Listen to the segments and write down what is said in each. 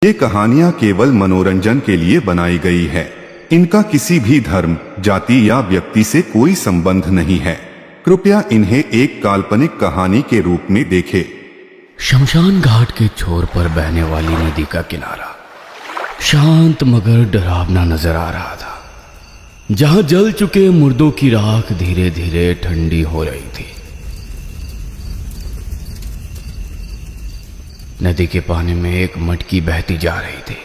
ये कहानियाँ केवल मनोरंजन के लिए बनाई गई है। इनका किसी भी धर्म, जाति या व्यक्ति से कोई संबंध नहीं है। कृपया इन्हें एक काल्पनिक कहानी के रूप में देखें। शमशान घाट के छोर पर बहने वाली नदी का किनारा शांत मगर डरावना नजर आ रहा था, जहां जल चुके मुर्दों की राख धीरे धीरे ठंडी हो रही थी। नदी के पानी में एक मटकी बहती जा रही थी,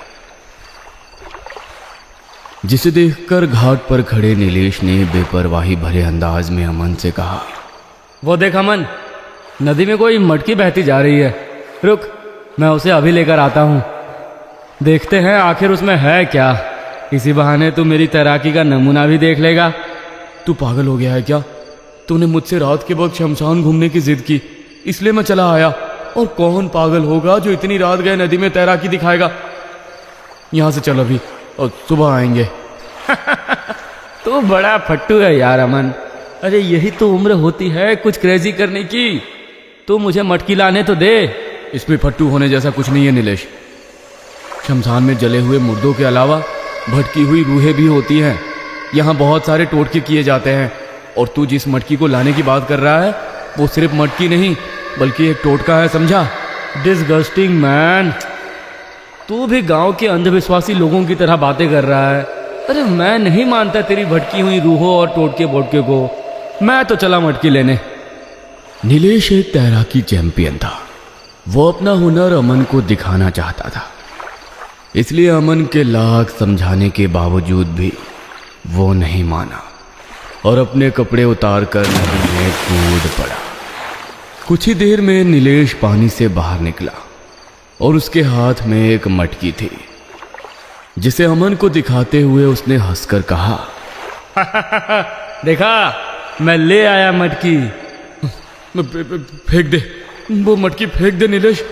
जिसे देखकर घाट पर खड़े नीलेश ने बेपरवाही भरे अंदाज में अमन से कहा, वो देख अमन, नदी में कोई मटकी बहती जा रही है। रुक, मैं उसे अभी लेकर आता हूँ। देखते हैं आखिर उसमें है क्या। इसी बहाने तू मेरी तैराकी का नमूना भी देख लेगा। तू पागल हो गया है क्या? तूने मुझसे रात के वक्त शमशान घूमने की जिद की, इसलिए मैं चला आया। और कौन पागल होगा जो इतनी रात गए नदी में तैराकी दिखाएगा। यहां से चल अभी, और सुबह आएंगे। तू बड़ा फट्टू है यार अमन। अरे यही तो उम्र होती है कुछ क्रेजी करने की। तू मुझे मटकी लाने तो दे। इसमें फट्टू होने जैसा कुछ नहीं है नीलेश। शमशान में जले हुए मुर्दों के अलावा भटकी हुई रूहें भी होती हैं। यहाँ बहुत सारे टोटके किए जाते हैं, और तू जिस मटकी को लाने की बात कर रहा है वो सिर्फ मटकी नहीं बल्कि एक टोटका है, समझा? Disgusting man. तू भी गांव के अंधविश्वासी लोगों की तरह बातें कर रहा है। अरे मैं नहीं मानता तेरी भटकी हुई रूहों और टोटके बोटके को। मैं तो चला मटकी लेने। नीलेश एक तैराकी चैंपियन था। वो अपना हुनर अमन को दिखाना चाहता था, इसलिए अमन के लाख समझाने के बावजूद भी वो नहीं माना और अपने कपड़े उतारकर नदी में कूद पड़ा। कुछ ही देर में नीलेश पानी से बाहर निकला और उसके हाथ में एक मटकी थी, जिसे अमन को दिखाते हुए उसने हंसकर कहा, देखा, मैं ले आया मटकी। फेंक दे वो मटकी, फेंक दे नीलेश,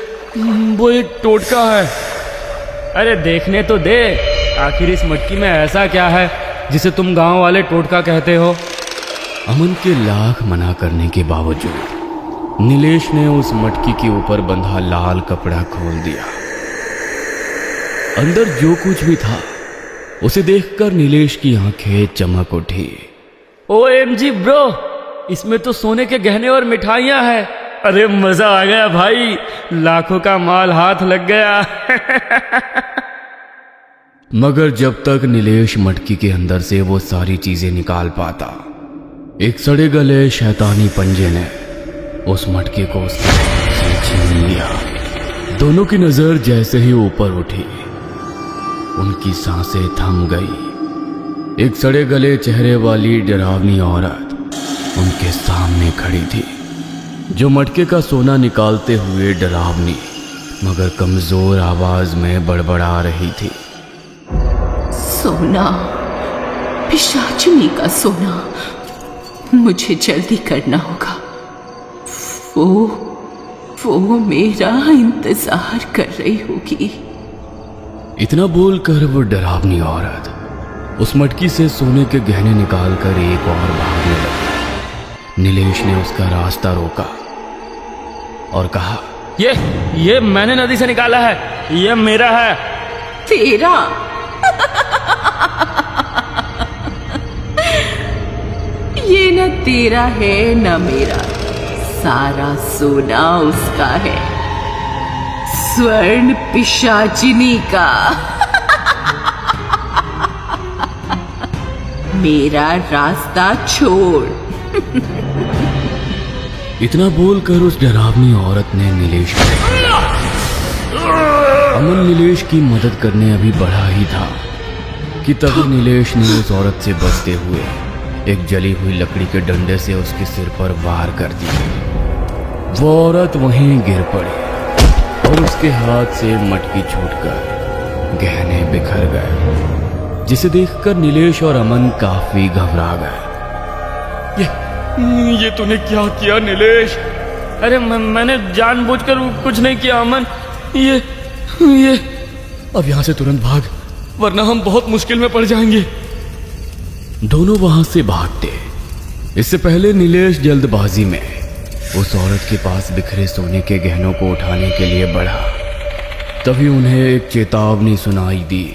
वो एक टोटका है। अरे देखने तो दे, आखिर इस मटकी में ऐसा क्या है जिसे तुम गांव वाले टोटका कहते हो। अमन के लाख मना करने के बावजूद नीलेश ने उस मटकी के ऊपर बंधा लाल कपड़ा खोल दिया। अंदर जो कुछ भी था उसे देखकर नीलेश की आंखें चमक उठी। OMG ब्रो, इसमें तो सोने के गहने और मिठाइयां हैं। अरे मजा आ गया भाई, लाखों का माल हाथ लग गया। मगर जब तक नीलेश मटकी के अंदर से वो सारी चीजें निकाल पाता, एक सड़े गले शैतानी पंजे ने उस मटके को उसके हाथ से छीन लिया। दोनों की नजर जैसे ही ऊपर उठी, उनकी सांसें थम गई। एक सड़े गले चेहरे वाली डरावनी औरत उनके सामने खड़ी थी, जो मटके का सोना निकालते हुए डरावनी मगर कमजोर आवाज में बड़बड़ा रही थी। सोना, पिशाचिनी का सोना, मुझे जल्दी करना होगा। वो मेरा इंतजार कर रही होगी। इतना बोलकर वो डरावनी औरत उस मटकी से सोने के गहने निकालकर एक और भागने लगी। नीलेश ने उसका रास्ता रोका और कहा, ये मैंने नदी से निकाला है, ये मेरा है। तेरा? ये न तेरा है न मेरा, सारा सोना उसका है, स्वर्ण पिशाचिनी का। मेरा रास्ता छोड़। इतना बोलकर उस डरावनी औरत ने नीलेश को, अमन नीलेश की मदद करने अभी बढ़ा ही था कि तभी नीलेश ने उस औरत से बचते हुए एक जली हुई लकड़ी के डंडे से उसके सिर पर वार कर दिया। वो औरत वहीं गिर पड़ी और उसके हाथ से मटकी छूटकर गहने बिखर गए, जिसे देखकर नीलेश और अमन काफी घबरा गए। ये तूने क्या किया नीलेश? अरे मैंने जानबूझकर कुछ नहीं किया अमन। ये अब यहां से तुरंत भाग, वरना हम बहुत मुश्किल में पड़ जाएंगे। दोनों वहां से भागते। इससे पहले नीलेश जल्दबाजी में उस औरत के पास बिखरे सोने के गहनों को उठाने के लिए बढ़ा, तभी उन्हें एक चेतावनी सुनाई दी।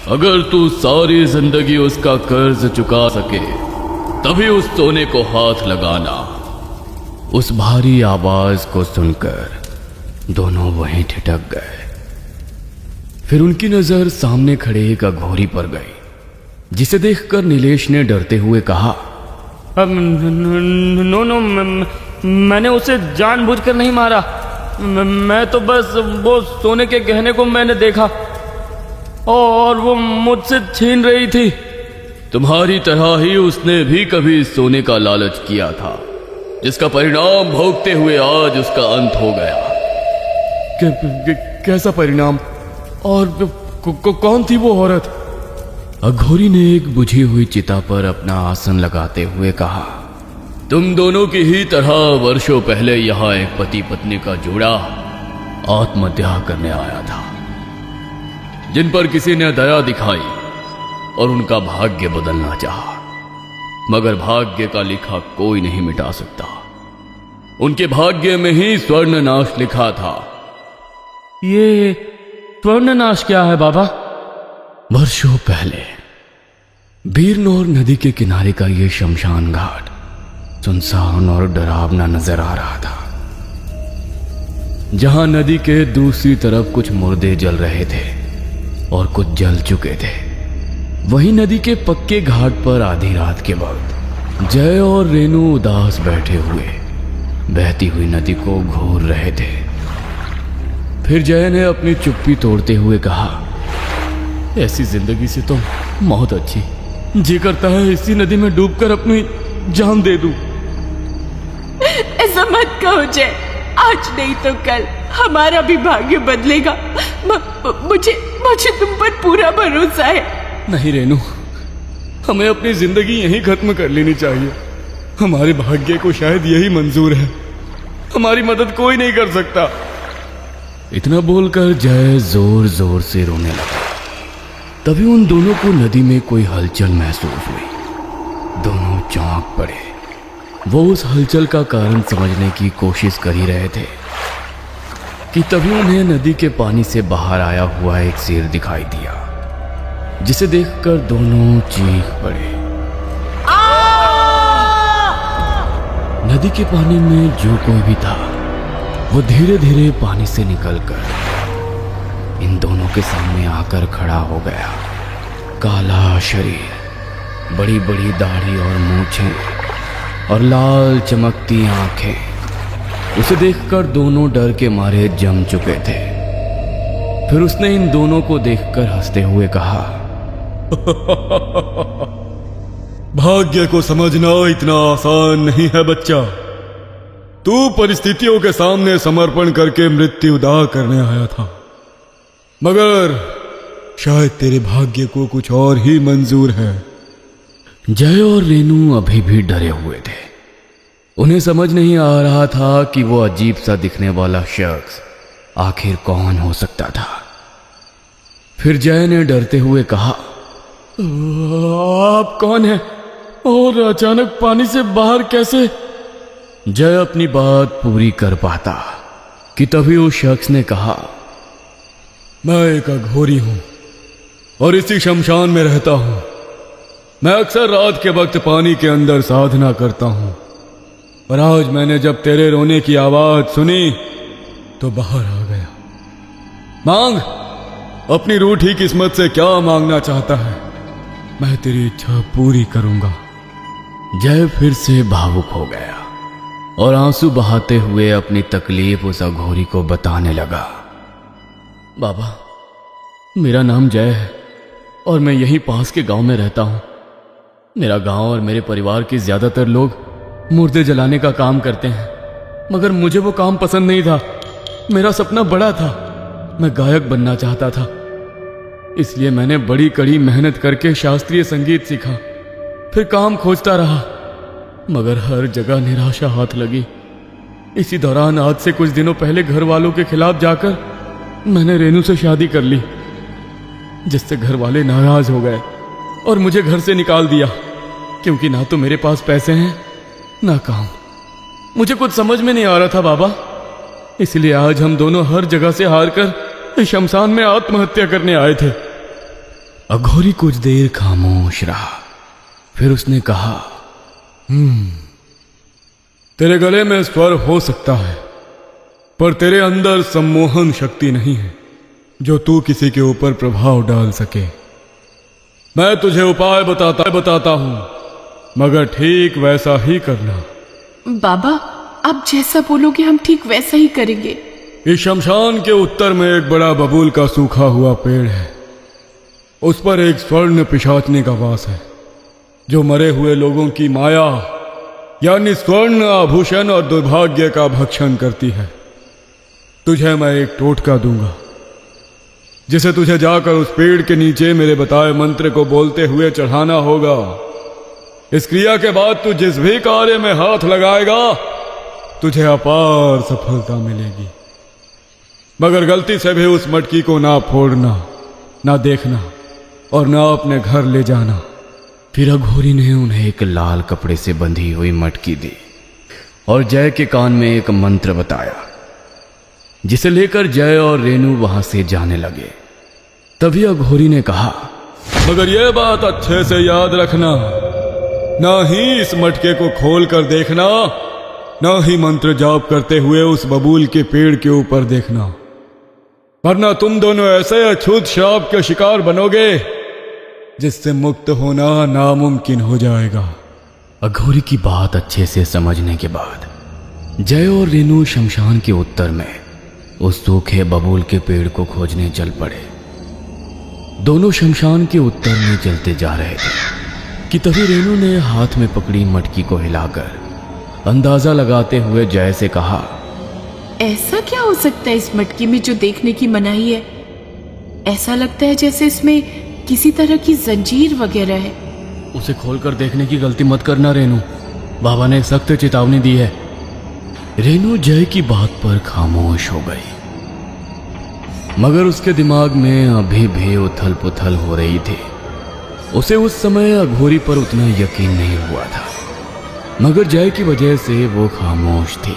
अगर तू सारी जिंदगी उसका कर्ज चुका सके तभी उस सोने को हाथ लगाना। उस भारी आवाज को सुनकर दोनों वहीं ठिठक गए। फिर उनकी नजर सामने खड़े एक अघोरी पर गई, जिसे देखकर नीलेश ने डरते हुए कहा, नो नो, मैंने उसे जानबूझकर नहीं मारा। मैं तो बस वो सोने के गहने को मैंने देखा और वो मुझसे छीन रही थी। तुम्हारी तरह ही उसने भी कभी सोने का लालच किया था, जिसका परिणाम भोगते हुए आज उसका अंत हो गया। कैसा परिणाम? और कौन थी वो औरत? अघोरी ने एक बुझी हुई चिता पर अपना आसन लगाते हुए कहा, तुम दोनों की ही तरह वर्षों पहले यहाँ एक पति पत्नी का जोड़ा आत्महत्या करने आया था, जिन पर किसी ने दया दिखाई और उनका भाग्य बदलना चाहा, मगर भाग्य का लिखा कोई नहीं मिटा सकता। उनके भाग्य में ही स्वर्ण नाश लिखा था। ये स्वर्ण नाश क्या है बाबा? वर्षों पहले बीरनौर नदी के किनारे का ये शमशान घाट सुनसान और डरावना नजर आ रहा था। जहां नदी के दूसरी तरफ कुछ मुर्दे जल रहे थे और कुछ जल चुके थे, वहीं नदी के पक्के घाट पर आधी रात के वक्त जय और रेनू उदास बैठे हुए बहती हुई नदी को घूर रहे थे। फिर जय ने अपनी चुप्पी तोड़ते हुए कहा, ऐसी जिंदगी से तो मौत अच्छी। जी करता है इसी नदी में डूबकर अपनी जान दे दूं। ऐसा मत कहो जय, आज नहीं तो कल हमारा भी भाग्य बदलेगा। मुझे तुम पर पूरा भरोसा है। नहीं रेनू, हमें अपनी जिंदगी यहीं खत्म कर लेनी चाहिए। हमारे भाग्य को शायद यही मंजूर है। हमारी मदद कोई नहीं कर सकता। इतना बोलकर जय जोर जोर से रोने लगा। तभी उन दोनों को नदी में कोई हलचल महसूस हुई। दोनों चौंक पड़े। वो उस हलचल का कारण समझने की कोशिश कर ही रहे थे कि तभी उन्हें नदी के पानी से बाहर आया हुआ एक शेर दिखाई दिया, जिसे देखकर दोनों चीख पड़े। नदी के पानी में जो कोई भी था वो धीरे धीरे पानी से निकलकर इन दोनों के सामने आकर खड़ा हो गया। काला शरीर, बड़ी बड़ी दाढ़ी और मूछें और लाल चमकती आंखें। उसे देखकर दोनों डर के मारे जम चुके थे। फिर उसने इन दोनों को देखकर हंसते हुए कहा, भाग्य को समझना इतना आसान नहीं है बच्चा। तू परिस्थितियों के सामने समर्पण करके मृत्यु दाह करने आया था, मगर शायद तेरे भाग्य को कुछ और ही मंजूर है। जय और रेनू अभी भी डरे हुए थे। उन्हें समझ नहीं आ रहा था कि वो अजीब सा दिखने वाला शख्स आखिर कौन हो सकता था। फिर जय ने डरते हुए कहा, आप कौन हैं और अचानक पानी से बाहर कैसे? जय अपनी बात पूरी कर पाता कि तभी उस शख्स ने कहा, मैं एक अघोरी हूं और इसी शमशान में रहता हूं। मैं अक्सर रात के वक्त पानी के अंदर साधना करता हूं, और आज मैंने जब तेरे रोने की आवाज सुनी तो बाहर आ गया। मांग, अपनी रूठी किस्मत से क्या मांगना चाहता है, मैं तेरी इच्छा पूरी करूंगा। जय फिर से भावुक हो गया और आंसू बहाते हुए अपनी तकलीफ उस अघोरी को बताने लगा। बाबा, मेरा नाम जय है और मैं यहीं पास के गांव में रहता हूं। मेरा गांव और मेरे परिवार के ज्यादातर लोग मुर्दे जलाने का काम करते हैं, मगर मुझे वो काम पसंद नहीं था। मेरा सपना बड़ा था, मैं गायक बनना चाहता था। इसलिए मैंने बड़ी कड़ी मेहनत करके शास्त्रीय संगीत सीखा। फिर काम खोजता रहा, मगर हर जगह निराशा हाथ लगी। इसी दौरान आज से कुछ दिनों पहले घर वालों के खिलाफ जाकर मैंने रेनू से शादी कर ली, जिससे घर वाले नाराज हो गए और मुझे घर से निकाल दिया, क्योंकि ना तो मेरे पास पैसे हैं ना काम। मुझे कुछ समझ में नहीं आ रहा था बाबा, इसलिए आज हम दोनों हर जगह से हार कर शमशान में आत्महत्या करने आए थे। अघोरी कुछ देर खामोश रहा, फिर उसने कहा, तेरे गले में स्वर हो सकता है, पर तेरे अंदर सम्मोहन शक्ति नहीं है जो तू किसी के ऊपर प्रभाव डाल सके। मैं तुझे उपाय बताता हूं, मगर ठीक वैसा ही करना। बाबा, आप जैसा बोलोगे हम ठीक वैसा ही करेंगे। इस शमशान के उत्तर में एक बड़ा बबूल का सूखा हुआ पेड़ है। उस पर एक स्वर्ण पिशाचनी का वास है, जो मरे हुए लोगों की माया यानी स्वर्ण आभूषण और दुर्भाग्य का भक्षण करती है। तुझे मैं एक टोटका दूंगा, जिसे तुझे जाकर उस पेड़ के नीचे मेरे बताए मंत्र को बोलते हुए चढ़ाना होगा। इस क्रिया के बाद तू जिस भी कार्य में हाथ लगाएगा तुझे अपार सफलता मिलेगी, मगर गलती से भी उस मटकी को ना फोड़ना, ना देखना और ना अपने घर ले जाना। फिर अघोरी ने उन्हें एक लाल कपड़े से बंधी हुई मटकी दी और जय के कान में एक मंत्र बताया, जिसे लेकर जय और रेनू वहां से जाने लगे। तभी अघोरी ने कहा, मगर यह बात अच्छे से याद रखना, ना ही इस मटके को खोल कर देखना, ना ही मंत्र जाप करते हुए उस बबूल के पेड़ के ऊपर देखना, वरना तुम दोनों ऐसे अछूत श्राप के शिकार बनोगे जिससे मुक्त होना नामुमकिन हो जाएगा। अघोरी की बात अच्छे से समझने के बाद जय और रेनू शमशान के उत्तर में उस सूखे बबूल के पेड़ को खोजने चल पड़े। दोनों शमशान के उत्तर में चलते जा रहे थे कि तभी रेनू ने हाथ में पकड़ी मटकी को हिलाकर अंदाजा लगाते हुए जय से कहा, ऐसा क्या हो सकता है इस मटकी में जो देखने की मनाही है? ऐसा लगता है जैसे इसमें किसी तरह की जंजीर वगैरह है। उसे खोलकर देखने की गलती मत करना रेनू, बाबा ने सख्त चेतावनी दी है। रेनू जय की बात पर खामोश हो गई, मगर उसके दिमाग में अभी भी उथल पुथल हो रही थी। उसे उस समय अघोरी पर उतना यकीन नहीं हुआ था, मगर जय की वजह से वो खामोश थी।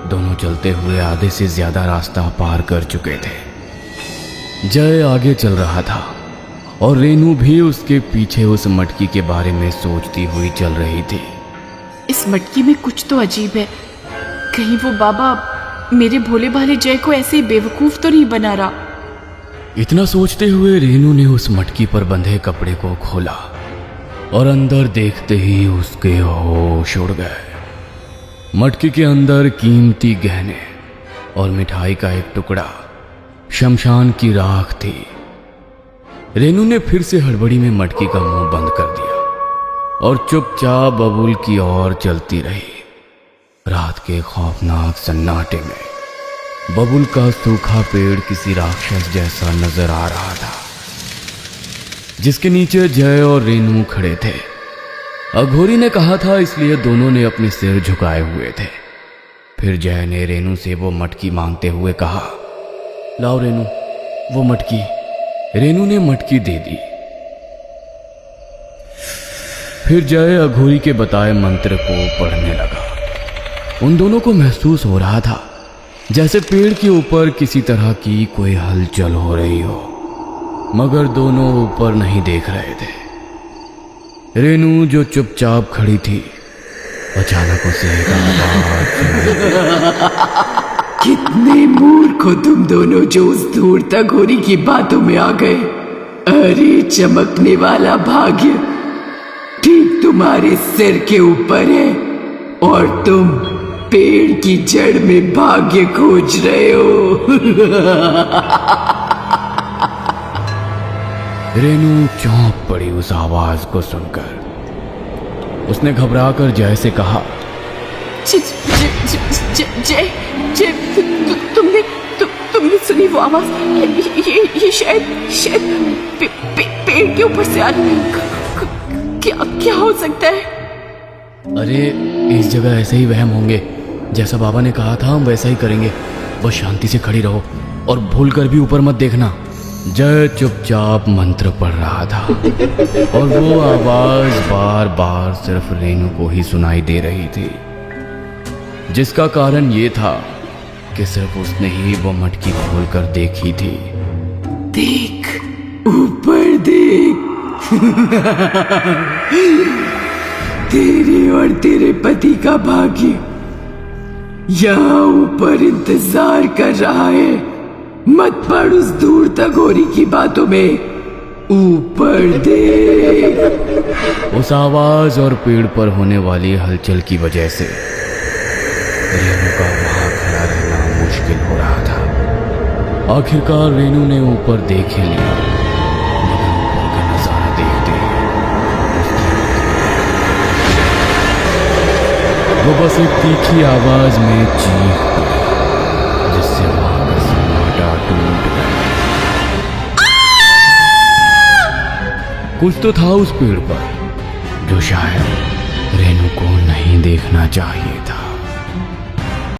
दोनों चलते हुए आधे से ज्यादा रास्ता पार कर चुके थे। जय आगे चल रहा था और रेनू भी उसके पीछे उस मटकी के बारे में सोचती हुई चल रही थी। इस मटकी में कुछ तो अजीब है, कहीं वो बाबा मेरे भोले भाले जय को ऐसे ही बेवकूफ तो नहीं बना रहा। इतना सोचते हुए रेनू ने उस मटकी पर बंधे कपड़े को खोला और अंदर देखते ही उसके होश उड़ गए। मटकी के अंदर कीमती गहने और मिठाई का एक टुकड़ा शमशान की राख थी। रेनू ने फिर से हड़बड़ी में मटकी का मुंह बंद कर दिया और चुपचाप बबूल की ओर चलती रही। रात के खौफनाक सन्नाटे में बबूल का सूखा पेड़ किसी राक्षस जैसा नजर आ रहा था, जिसके नीचे जय और रेनू खड़े थे। अघोरी ने कहा था, इसलिए दोनों ने अपने सिर झुकाए हुए थे। फिर जय ने रेनू से वो मटकी मांगते हुए कहा, लाओ रेनू वो मटकी। रेनू ने मटकी दे दी। फिर जय अघोरी के बताए मंत्र को पढ़ने लगा। उन दोनों को महसूस हो रहा था जैसे पेड़ के ऊपर किसी तरह की कोई हलचल हो रही हो, मगर दोनों ऊपर नहीं देख रहे थे। रेनू जो चुपचाप खड़ी थी, अचानक उसे एक आवाज सुनाई। कितने मूर्ख हो तुम दोनों जो उस धूर्त घोरी की बातों में आ गए। अरे चमकने वाला भाग्य ठीक तुम्हारे सिर के ऊपर है और तुम पेड़ की जड़ में भाग्य खोज रहे हो। रेनू चौंक पड़ी उस आवाज को सुनकर। उसने घबराकर जय से कहा, जय जय तुमने सुनी वो आवाज? ये शायद पेड़ के ऊपर से आ क्या हो सकता है? अरे इस जगह ऐसे ही वहम होंगे, जैसा बाबा ने कहा था हम वैसा ही करेंगे। बस शांति से खड़ी रहो और भूल कर भी ऊपर मत देखना। जय चुपचाप मंत्र पढ़ रहा था और वो आवाज बार बार सिर्फ रेनू को ही सुनाई दे रही थी, जिसका कारण ये था कि सिर्फ उसने ही वो मटकी खोलकर देखी थी। देख, ऊपर देख। तेरे और तेरे पति का भाग्य यहाँ ऊपर इंतजार कर रहा है। मत पड़ उस दूर तक होरी की बातों में। ऊपर देख। उस आवाज और पेड़ पर होने वाली हलचल की वजह से रेनू का वहां खड़ा रहना मुश्किल हो रहा था। आखिरकार रेनू ने ऊपर देख ही लिया, लेकिन ऊपर का नजारा देखते ही वो बस एक तीखी आवाज में चीख पड़ी, जिससे वहां का सन्नाटा टूट गया। कुछ तो था उस पेड़ पर जो शायद रेनू को नहीं देखना चाहिए।